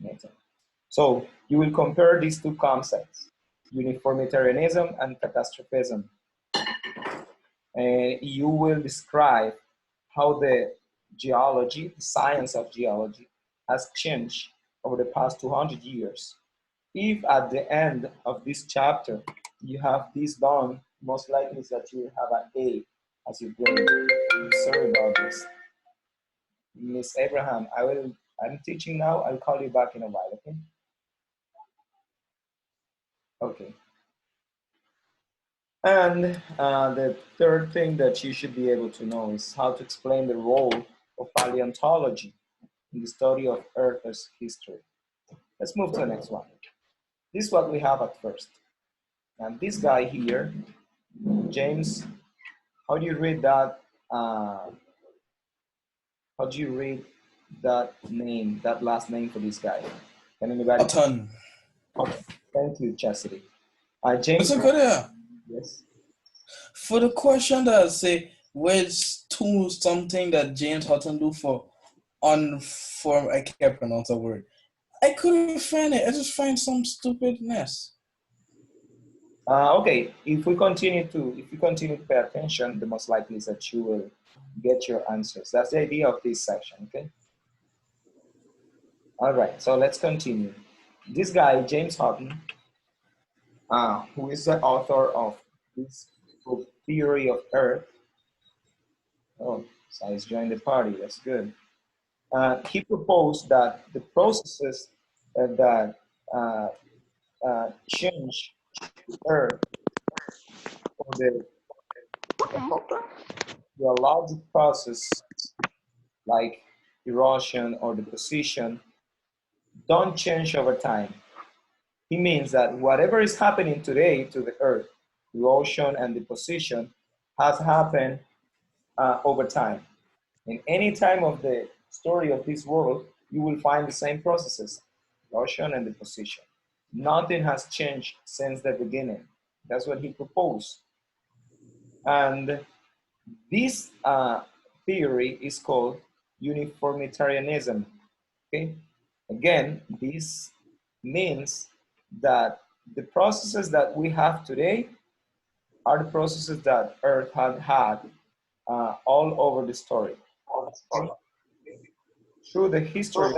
Okay. So you will compare these two concepts, uniformitarianism and catastrophism. And you will describe how the geology, the science of geology, has changed over the past 200 years. If at the end of this chapter you have this done, most likely is that you will have an A as your grade. I'm sorry about this. Miss Abraham, I'm teaching now. I'll call you back in a while, okay? Okay. And the third thing that you should be able to know is how to explain the role of paleontology in the study of Earth's history. Let's move to the next one. This is what we have at first. And this guy here, James, how do you read that? How do you read that name, that last name for this guy? Can anybody? Hutton. Okay. Thank you, Chastity. James. It's a good idea. Yes. For the question that say, where's to something that James Hutton do for I can't pronounce a word. I couldn't find it. I just find some stupidness. Okay, if you continue to pay attention, the most likely is that you will get your answers. That's the idea of this section, okay? All right, so let's continue. This guy, James Hutton, who is the author of this book, Theory of Earth. Oh, so he's joined the party, that's good. He proposed that the processes that change the Earth or the geologic process like erosion or deposition don't change over time. He means that whatever is happening today to the earth, erosion and deposition, has happened over time. In any time of the story of this world, you will find the same processes, erosion and deposition. Nothing has changed since the beginning. That's what he proposed. And this theory is called uniformitarianism. Okay? Again, this means that the processes that we have today are the processes that Earth had all over the story. Okay? Through the history.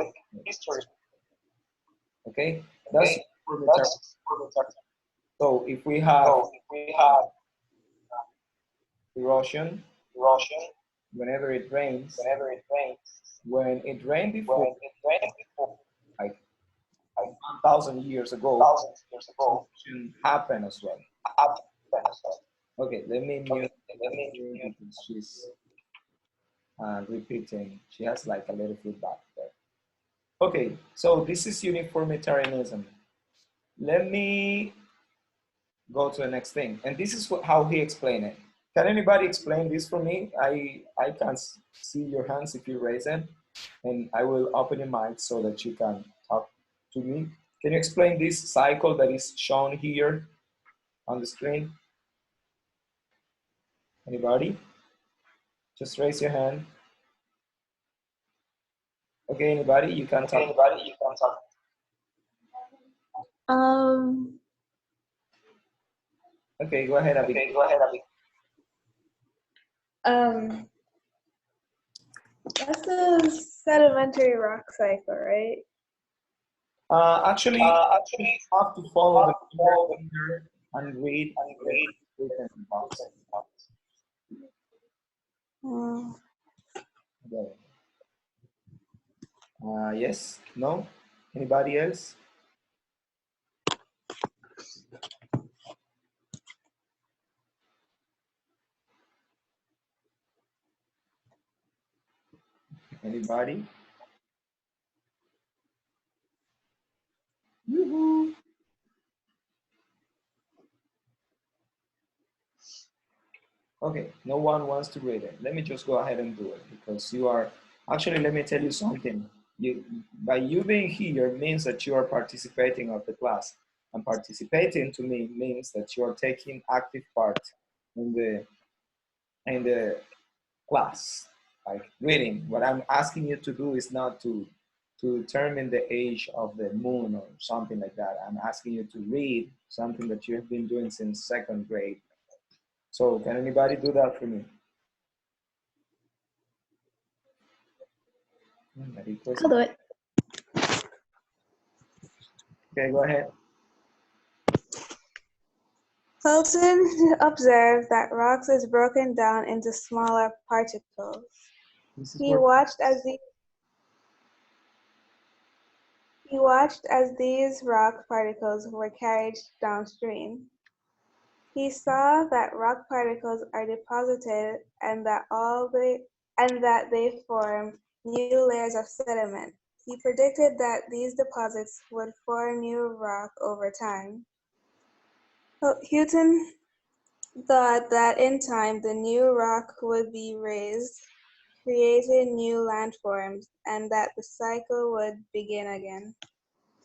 Okay? That's so if we have erosion, whenever it rains, when it rained before, like 1,000 years ago, erosion happened as well. Okay, let me mute because she's repeating. She has like a little feedback there. Okay, so this is uniformitarianism. Let me go to the next thing. And this is how he explained it. Can anybody explain this for me? I can't see your hands if you raise them. And I will open your mic so that you can talk to me. Can you explain this cycle that is shown here on the screen? Anybody? Just raise your hand. Okay, anybody? You can talk. Okay, go ahead, Abby. That's a sedimentary rock cycle, right? Actually, you have to follow the finger and read written box. Yes? No? Anybody else? Anybody? Yoo-hoo. Okay, no one wants to read it. Let me just go ahead and do it because you are, actually, let me tell you something. By you being here means that you are participating of the class. And participating to me means that you are taking active part in the class, like reading. What I'm asking you to do is not to to determine the age of the moon or something like that. I'm asking you to read something that you have been doing since second grade. So can anybody do that for me? I'll do it. Okay, go ahead. Fulton observed that rocks is broken down into smaller particles. This is He where watched as these rock particles were carried downstream. He saw that rock particles are deposited and that they form new layers of sediment. He predicted that these deposits would form new rock over time. Houghton thought that in time the new rock would be raised, creating new landforms, and that the cycle would begin again.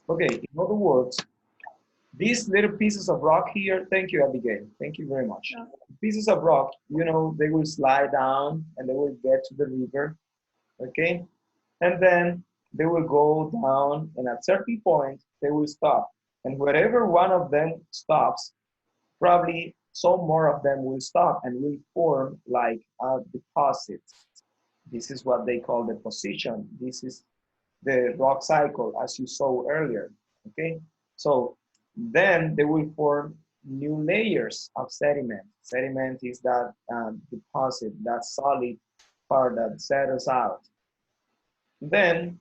Okay, in other words, these little pieces of rock here, thank you, Abigail. Thank you very much. No. Pieces of rock, you know, they will slide down and they will get to the river, okay? And then they will go down, and at certain point, they will stop. And wherever one of them stops, probably some more of them will stop and will form like a deposit. This is what they call deposition. This is the rock cycle, as you saw earlier, okay? So then they will form new layers of sediment. Sediment is that deposit, that solid part that settles out. Then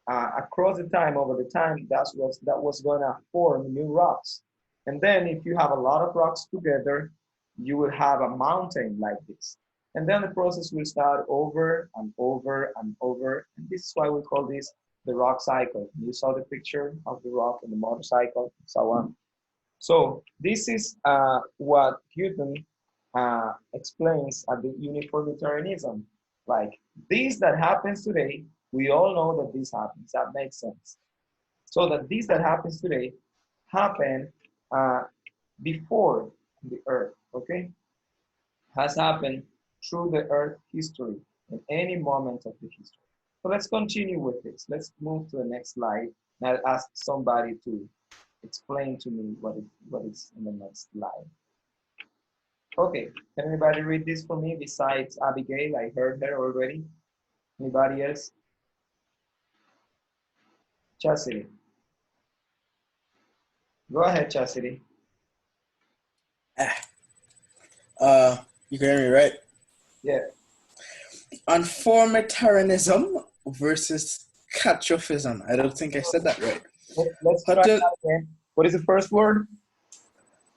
across the time, over the time, that was gonna form new rocks. And then if you have a lot of rocks together, you will have a mountain like this. And then the process will start over and over and over. And this is why we call this the rock cycle. You saw the picture of the rock and the motorcycle, so on. So this is what Newton explains at the uniformitarianism. Like this that happens today, we all know that this happens. That makes sense. So that this that happens today happened before the Earth, okay? Has happened through the Earth history in any moment of the history. So let's continue with this. Let's move to the next slide. And I'll ask somebody to explain to me what is in the next slide. Okay, can anybody read this for me besides Abigail? I heard her already. Anybody else? Chastity. Go ahead, Chastity. You can hear me, right? Yeah. Uniformitarianism versus catastrophism. I don't think I said that right. Let's try that again. What is the first word?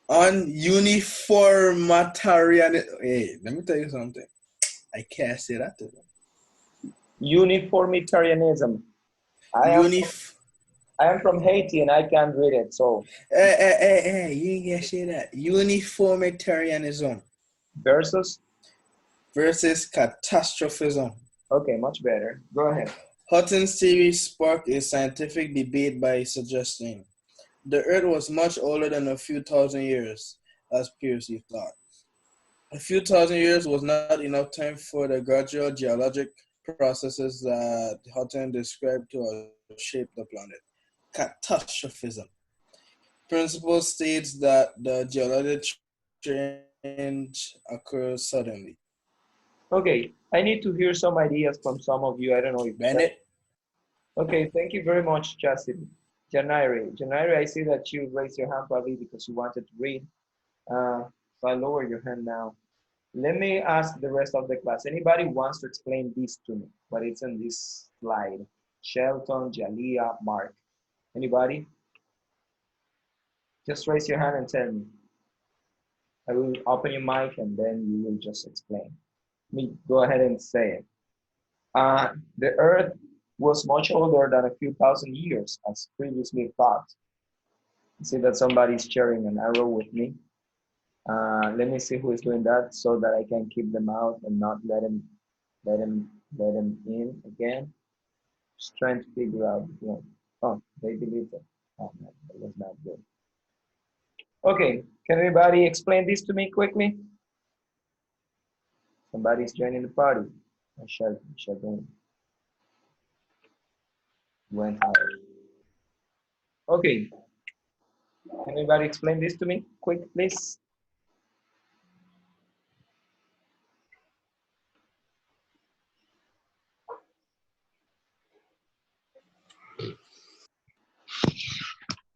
On uniformitarianism. Hey, let me tell you something. I can't say that. Uniformitarianism. I am from Haiti and I can't read it, so. Hey, you ain't gonna say that. Uniformitarianism Versus? versus catastrophism. Okay, much better. Go ahead. Hutton's theory sparked a scientific debate by suggesting the Earth was much older than a few thousand years, as previously thought. A few thousand years was not enough time for the gradual geologic processes that Hutton described to shape the planet. Catastrophism. Principle states that the geologic change occurs suddenly. Okay, I need to hear some ideas from some of you. I don't know if Bennett? Okay, thank you very much, Chastity. Janairi, I see that you raised your hand probably because you wanted to read. So I lower your hand now. Let me ask the rest of the class. Anybody wants to explain this to me? What it's in this slide? Shelton, Jalea, Mark. Anybody? Just raise your hand and tell me. I will open your mic and then you will just explain. Me, go ahead and say it. The Earth was much older than a few thousand years, as previously thought. I see that somebody's sharing an arrow with me. Let me see who is doing that so that I can keep them out and not let them in again. Just trying to figure out. You know, oh, they deleted it. Oh man, that was not good. Okay, can anybody explain this to me quickly? Somebody's joining the party. Michelle. went higher. Okay, can anybody explain this to me quick, please?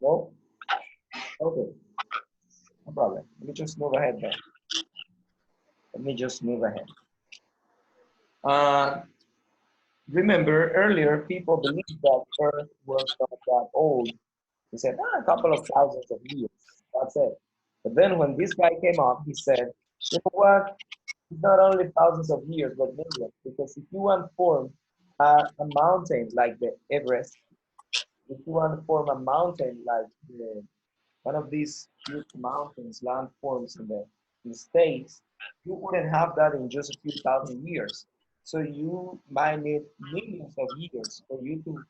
No? Okay, no problem. Let me just move ahead then. Let me just move ahead. Uh, Remember earlier, people believed that Earth was not that old. They said, a couple of thousands of years. That's it. But then when this guy came up, he said, you know what? It's not only thousands of years, but millions. Because if you want to form a mountain like the Everest, if you want to form a mountain like one of these huge mountains, landforms in the States, you wouldn't have that in just a few thousand years. So you might need millions of years for you to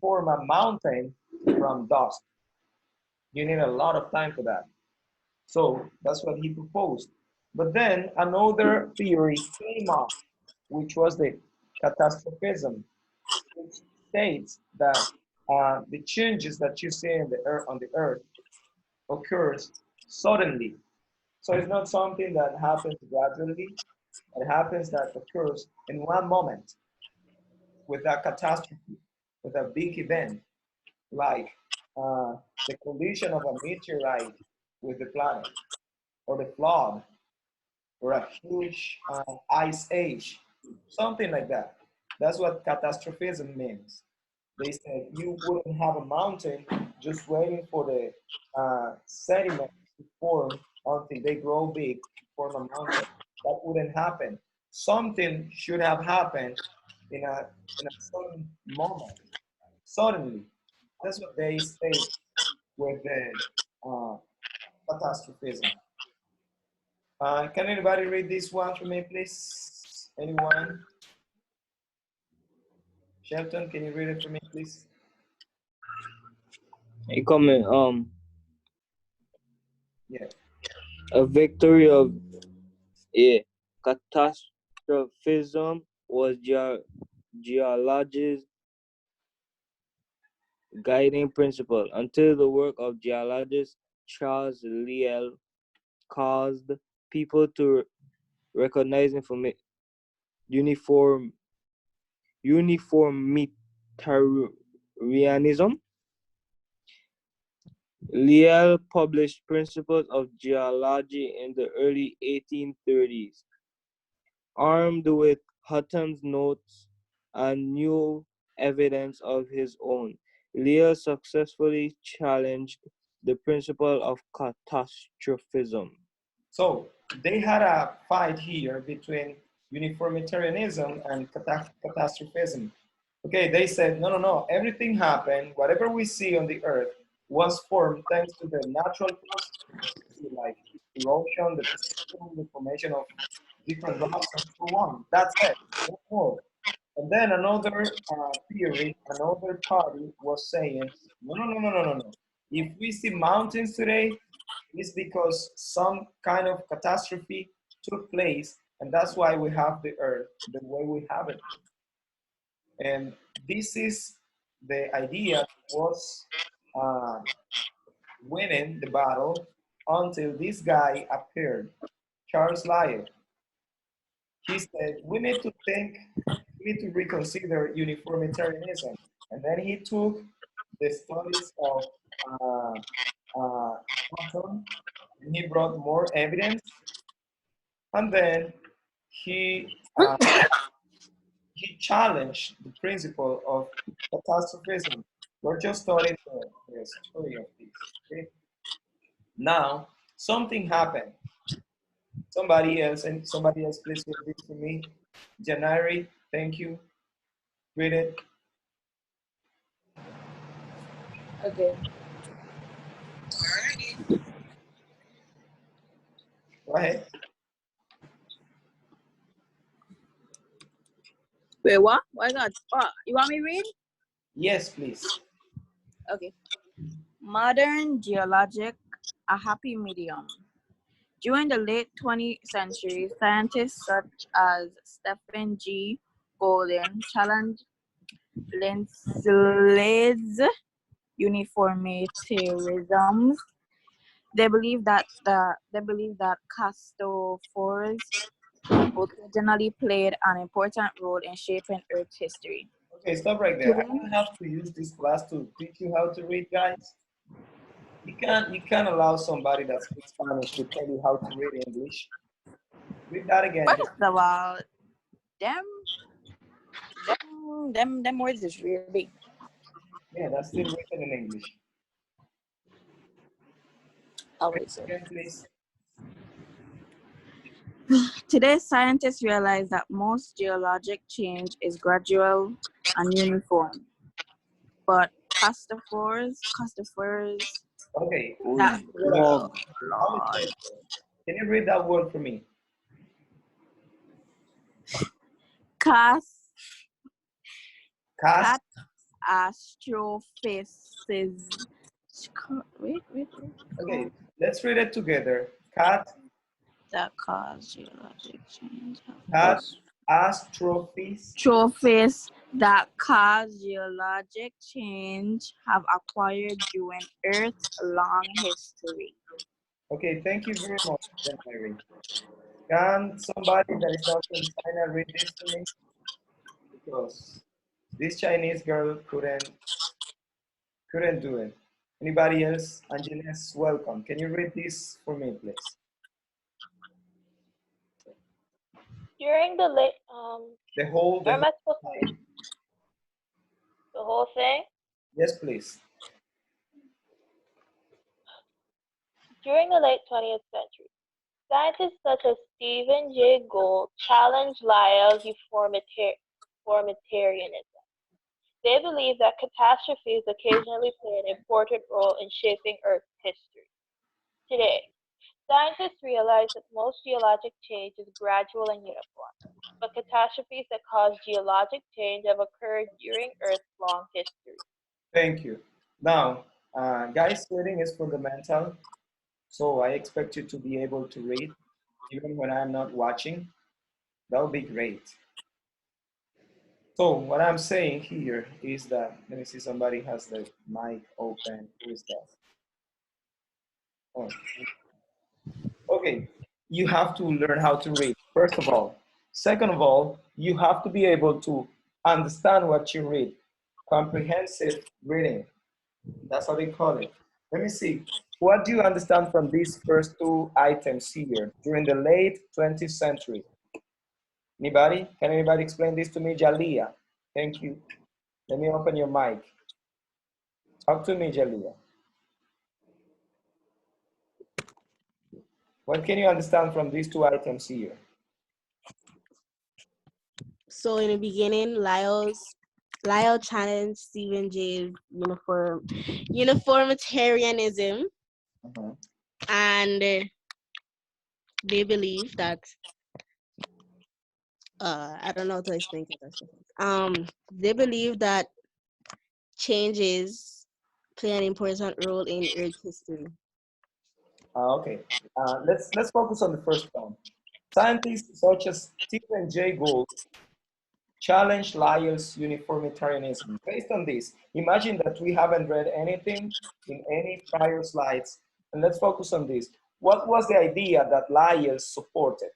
form a mountain from dust. You need a lot of time for that. So that's what he proposed. But then another theory came up, which was the catastrophism, which states that the changes that you see in the earth, on the earth occurs suddenly. So it's not something that happens gradually. It happens that occurs in one moment with a catastrophe, with a big event, like uh, the collision of a meteorite with the planet, or the flood, or a huge ice age, something like that. That's what catastrophism means. They said you wouldn't have a mountain just waiting for the sediment to form until they grow big to form a mountain. That wouldn't happen. Something should have happened in a certain moment, suddenly. That's what they state with the uh, catastrophism. Can anybody read this one for me, please? Anyone? Shelton, can you read it for me, please? A comment, Yeah. a victory of a catastrophism was geology's guiding principle until the work of geologist Charles Lyell caused people to recognize uniform uniformitarianism. Lyell published Principles of Geology in the early 1830s. Armed with Hutton's notes and new evidence of his own, Lyell successfully challenged the principle of catastrophism. So they had a fight here between uniformitarianism and catastrophism. Okay, they said, no, no, no, everything happened, whatever we see on the earth was formed thanks to the natural processes like erosion, the precipitation, the formation of different rocks, and so on. That's it, no more. And then another theory, another party was saying, no, no, no, no, no, no, no. If we see mountains today, it's because some kind of catastrophe took place, and that's why we have the earth the way we have it. And this is the idea was uh, winning the battle until this guy appeared, Charles Lyell. He said, we need to think, we need to reconsider uniformitarianism. And then he took the studies of uh, Hutton, and he brought more evidence. And then he uh, he challenged the principle of catastrophism. We're just studying the story of this. Okay? Now, something happened. Somebody else, please read this for me. Janari, thank you. Read it. Okay. Go ahead. Wait, what? Why not? Oh, you want me to read? Yes, please. Okay. Modern geologic, a happy medium. During the late 20th century, scientists such as Stephen G. Golden challenged Lindsley's uniformitarianism. They believe that castophores occasionally played an important role in shaping Earth's history. Okay, stop right there. I Today, don't have to use this class to teach you how to read, guys. You can't allow somebody that speaks Spanish to tell you how to read English. Read that again. first of all, them them words is really big. Yeah, that's still written in English. Read Always. it again, please. Today, scientists realize that most geologic change is gradual and uniform, but castophores, Okay. that Wow. How is Lord, it? Can you read that word for me? cast Cast. catastrophism. Wait. Okay, let's read it together. Cat, That cause geologic change. catastrophes. Trophies that cause geologic change have acquired during Earth's long history. Okay, thank you very much, then, Mary. Can somebody that is not from China read this to me? Because this Chinese girl couldn't do it. Anybody else? Angeles, welcome. Can you read this for me, please? During the late, The whole am I supposed to slide. the whole thing? Yes, please. During the late 20th century, scientists such as Stephen Jay Gould challenged Lyell's uniformitarianism. They believe that catastrophes occasionally play an important role in shaping Earth's history. Today, scientists realize that most geologic change is gradual and uniform, but catastrophes that cause geologic change have occurred during Earth's long history. Thank you. Now, guys, reading is fundamental. So I expect you to be able to read even when I'm not watching. That would be great. So what I'm saying here is that, let me see, somebody has the mic open. Who is that? Oh, okay. You have to learn how to read, first of all. Second of all, you have to be able to understand what you read. Comprehensive reading. That's how they call it. Let me see. What do you understand from these first two items here during the late 20th century? Anybody? Can anybody explain this to me? Jalia. Thank you. Let me open your mic. Talk to me, Jalia. What can you understand from these two items here? So in the beginning, Lyle challenged Stephen Jay's uniformitarianism, and they believe that I don't know how to explain it. They believe that changes play an important role in Earth's history. Okay. Let's focus on the first one. Scientists such as Stephen Jay Gould challenged Lyell's uniformitarianism. Based on this, imagine that we haven't read anything in any prior slides, and let's focus on this. What was the idea that Lyell supported?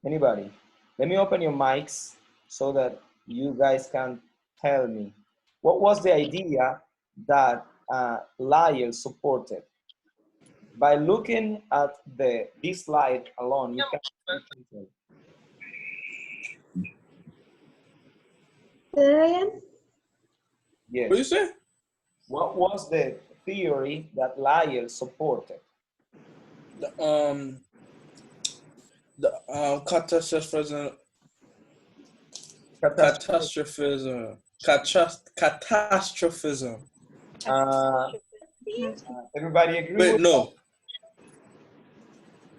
Anybody? Let me open your mics so that you guys can tell me. What was the idea that Lyell supported? By looking at this slide alone, you can tell. Yes. What you say? What was the theory that Lyell supported? The catastrophism. Catastrophism. Everybody agree Wait, with no.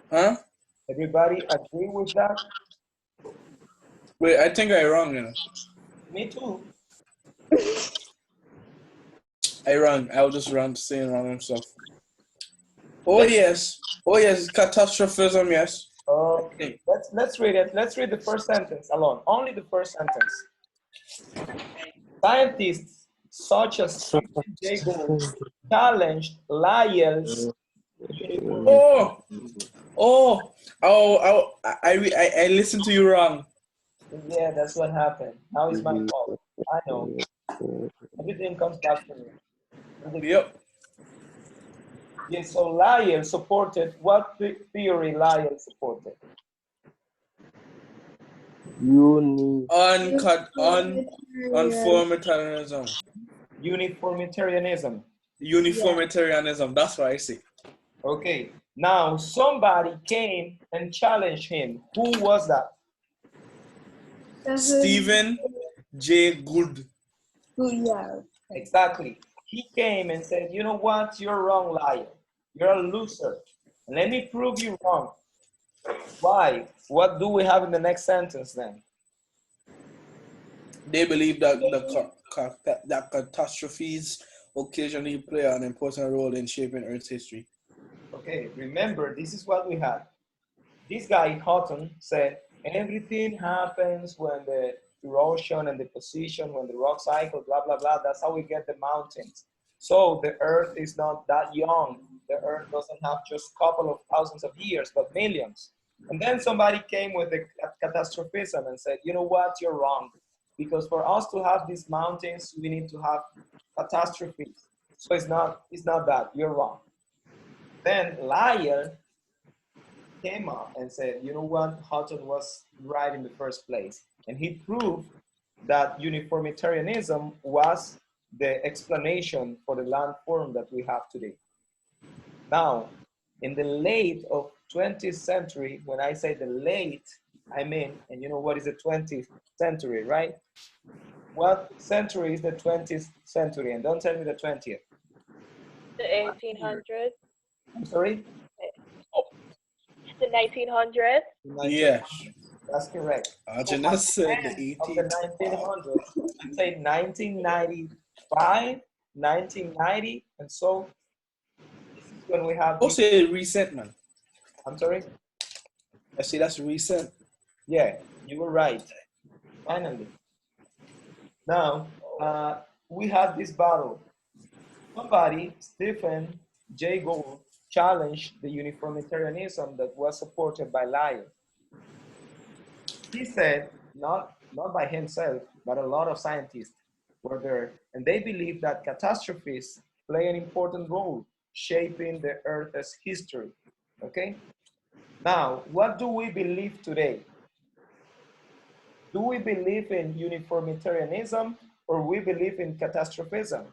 Huh? that? Everybody agree with that? Wait, I think I wrong, you know. Me too. I wrong. I was just wrong, saying wrong himself. Oh yes, catastrophism, yes. Okay, let's read it. Let's read the first sentence alone. Only the first sentence. Scientists such as Stephen Jay Gould challenged Lyell's Oh, oh, I listened to you wrong. Yeah, that's what happened. Now it's my fault. I know. Everything comes back to me. Yep. Yes, so Lyell supported, what theory Lyell supported? Uniformitarianism. Uniformitarianism. Uniformitarianism. That's what I say. Okay, now somebody came and challenged him. Who was that? Stephen J. Gould. Yeah. Exactly. He came and said, you know what? You're wrong, Lyell. You're a loser. Let me prove you wrong. Why? What do we have in the next sentence then? They believe that that catastrophes occasionally play an important role in shaping Earth's history. Okay, remember, this is what we had. This guy, Houghton, said everything happens when the erosion and deposition, when the rock cycle, blah, blah, blah. That's how we get the mountains. So the Earth is not that young. The Earth doesn't have just a couple of thousands of years, but millions. And then somebody came with the catastrophism and said, you know what, you're wrong. Because for us to have these mountains, we need to have catastrophes. So it's not that, you're wrong. Then Lyell came up and said, you know what, Houghton was right in the first place. And he proved that uniformitarianism was the explanation for the landform that we have today. Now, in the late of 20th century, when I say the late, I mean, and you know what is the 20th century, right? What century is the 20th century? And don't tell me the 20th. The 1800s. I'm sorry? The 1900s. Yes. That's correct. I just said the 18th. Of the 1900s, let's say 1995, 1990, and so this is when we have. Don't say recent, man. I'm sorry? I say that's recent. Yeah, you were right. Finally. Now, we have this battle. Somebody, Stephen Jay Gould, challenged the uniformitarianism that was supported by Lyell. He said, not by himself, but a lot of scientists were there, and they believe that catastrophes play an important role shaping the Earth's history. Okay? Now, what do we believe today? Do we believe in uniformitarianism or we believe in catastrophism?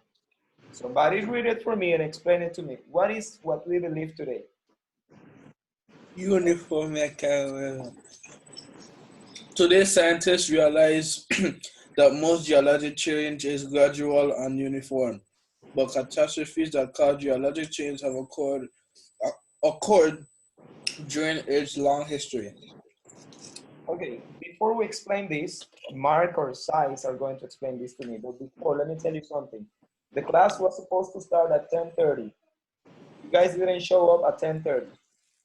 Somebody read it for me and explain it to me. What is what we believe today? Uniformitarianism. Today, scientists realize that most geologic change is gradual and uniform, but catastrophes that cause geologic change have occurred during its long history. Okay, before we explain this, Mark or Sais are going to explain this to me. But before, let me tell you something. The class was supposed to start at 10:30. You guys didn't show up at 10:30.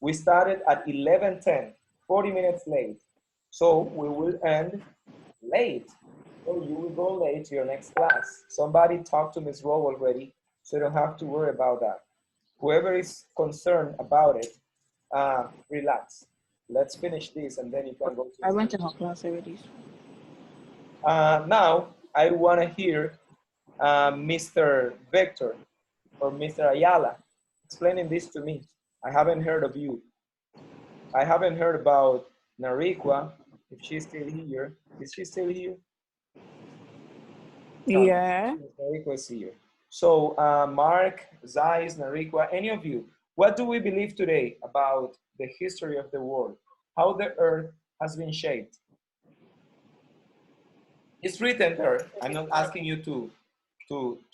We started at 11:10, 40 minutes late. So we will end late. So you will go late to your next class. Somebody talk to Ms. Rowe already, so you don't have to worry about that. Whoever is concerned about it, relax. Let's finish this and then you can go to. I went to her class already. Now, I want to hear Mr. Victor or Mr. Ayala explaining this to me. I haven't heard of you. I haven't heard about Nariqua, if she's still here. Is she still here? Yeah. Nariqua is here. So Mark, Zais, Nariqua, any of you, what do we believe today about the history of the world? How the earth has been shaped? It's written there. I'm not asking you to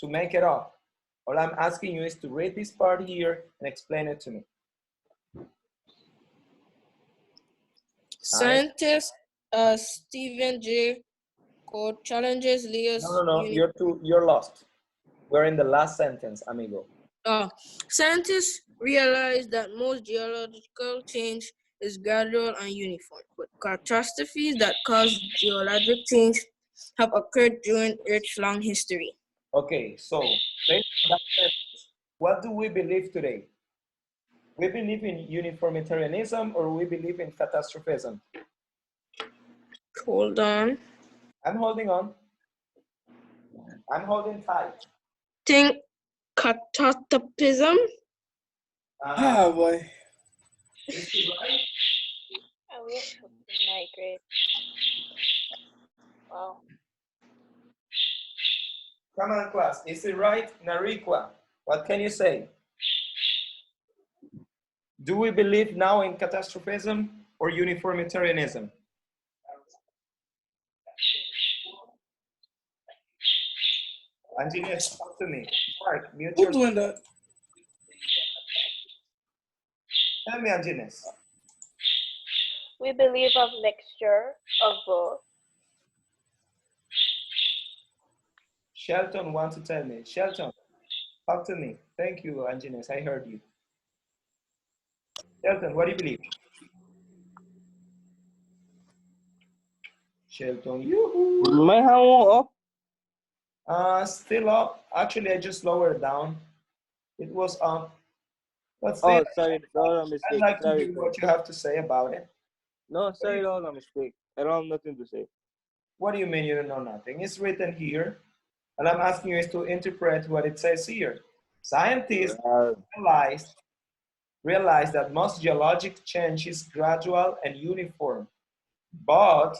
make it up. All I'm asking you is to read this part here and explain it to me. Scientist Stephen J. Gould challenges Leo's. No, you're lost. We're in the last sentence, amigo. Scientists realize that most geological change is gradual and uniform, but catastrophes that cause geologic change have occurred during Earth's long history. Okay, so based on that premise, what do we believe today? We believe in uniformitarianism or we believe in catastrophism? Hold on. I'm holding on. I'm holding tight. Think catastrophism? Ah, boy. Is it right? Oh, we have something like great. Wow. Come on, class. Is it right? Nariqua, what can you say? Do we believe now in catastrophism or uniformitarianism? Angelina, talk to me. Mark, mute Who's your. doing that? Tell me, Angelina. We believe a mixture of both. Shelton wants to tell me. Shelton, talk to me. Thank you, Angelina. I heard you. Shelton, what do you believe? Shelton, yoo-hoo. My hand won't up. Still up. Actually, I just lowered it down. It was up. But still, Oh, sorry, that was a I'd mistake. like to Sorry, hear sorry. what you have to say about it. No, sorry, that was a mistake. I don't have nothing to say. What do you mean you don't know nothing? It's written here. All I'm asking you is to interpret what it says here. Scientists realize that most geologic change is gradual and uniform, but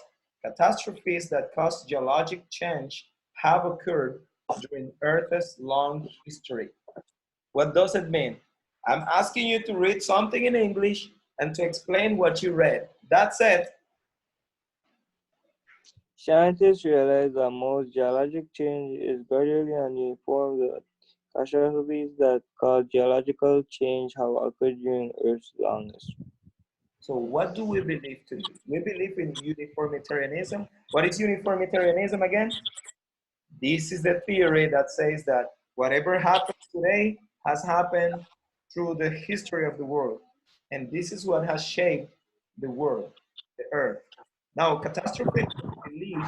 catastrophes that cause geologic change have occurred during Earth's long history. What does it mean? I'm asking you to read something in English and to explain what you read. That's it. Scientists realize that most geologic change is gradually and uniform. The catastrophes that cause geological change have occurred during Earth's long history. So what do we believe today? We believe in uniformitarianism. What is uniformitarianism again? This is the theory that says that whatever happens today has happened through the history of the world. And this is what has shaped the world, the earth. Now, catastrophists believe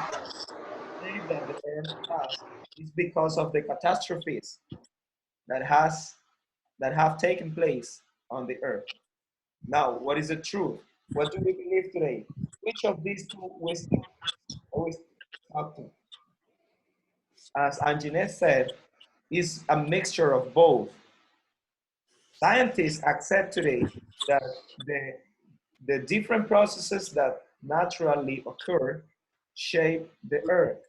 that the earth has is because of the catastrophes that have taken place on the earth. Now, what is the truth? What do we believe today? Which of these two we always talk to? As Anjanette said, is a mixture of both. Scientists accept today that the different processes that naturally occur shape the earth,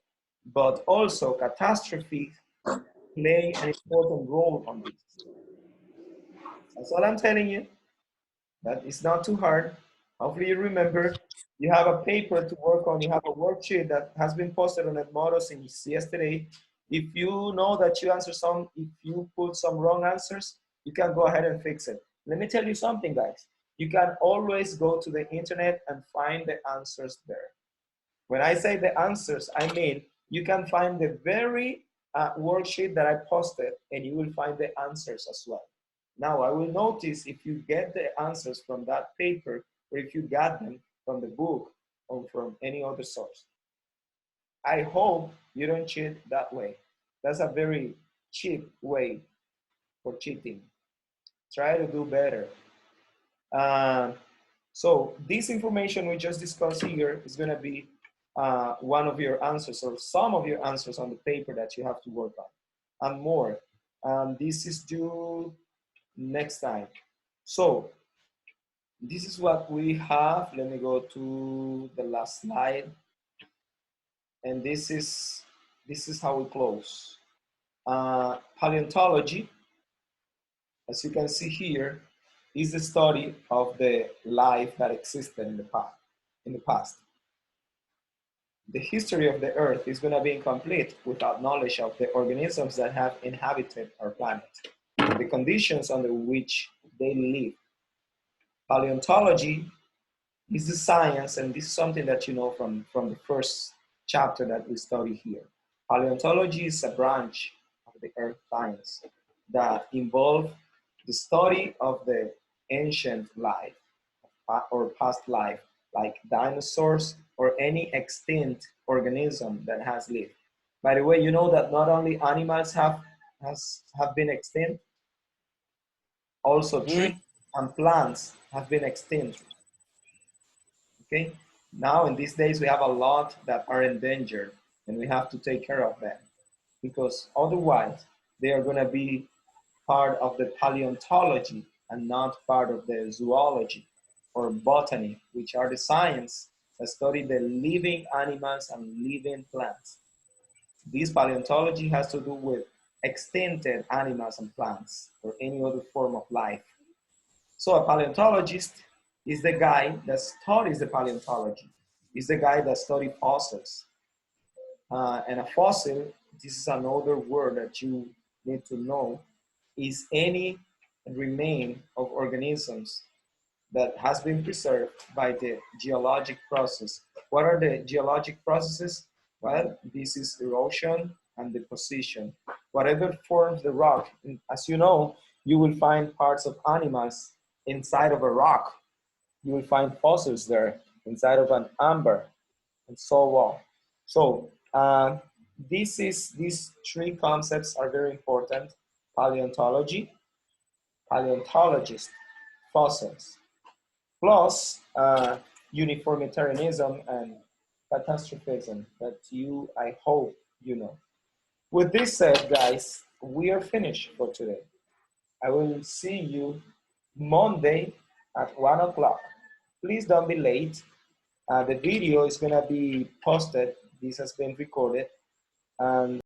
but also catastrophes play an important role on this. That's all I'm telling you. That is not too hard. Hopefully you remember. You have a paper to work on. You have a worksheet that has been posted on Edmodo since yesterday. If you know that you answer some, if you put some wrong answers, you can go ahead and fix it. Let me tell you something, guys. You can always go to the internet and find the answers there. When I say the answers, I mean you can find the very worksheet that I posted and you will find the answers as well. Now, I will notice if you get the answers from that paper or if you got them from the book or from any other source. I hope you don't cheat that way. That's a very cheap way for cheating. Try to do better. Uh, so this information we just discussed here is going to be one of your answers or some of your answers on the paper that you have to work on and more. This is due next time. So this is what we have. Let me go to the last slide. And this is how we close. Paleontology, as you can see here, is the study of the life that existed in the past. The history of the Earth is going to be incomplete without knowledge of the organisms that have inhabited our planet, the conditions under which they live. Paleontology is the science, and this is something that you know from the first chapter that we study here. Paleontology is a branch of the earth science that involves the study of the ancient life or past life, like dinosaurs or any extinct organism that has lived. By the way, you know that not only animals have been extinct, also trees Mm, and plants have been extinct. Okay, now in these days we have a lot that are endangered, and we have to take care of them because otherwise they are going to be part of the paleontology and not part of the zoology or botany, which are the science that study the living animals and living plants. This paleontology has to do with extincted animals and plants or any other form of life. So a paleontologist is the guy that studies the paleontology, is the guy that studies fossils. And a fossil, this is another word that you need to know, is any remain of organisms that has been preserved by the geologic process. What are the geologic processes? Well, this is erosion and deposition. Whatever forms the rock, as you know, you will find parts of animals inside of a rock. You will find fossils there inside of an amber and so on. So these three concepts are very important: paleontology, paleontologist, fossils, plus uniformitarianism and catastrophism that I hope you know. With this said, guys, we are finished for today. I will see you Monday at 1 o'clock. Please don't be late. The video is going to be posted. This has been recorded. And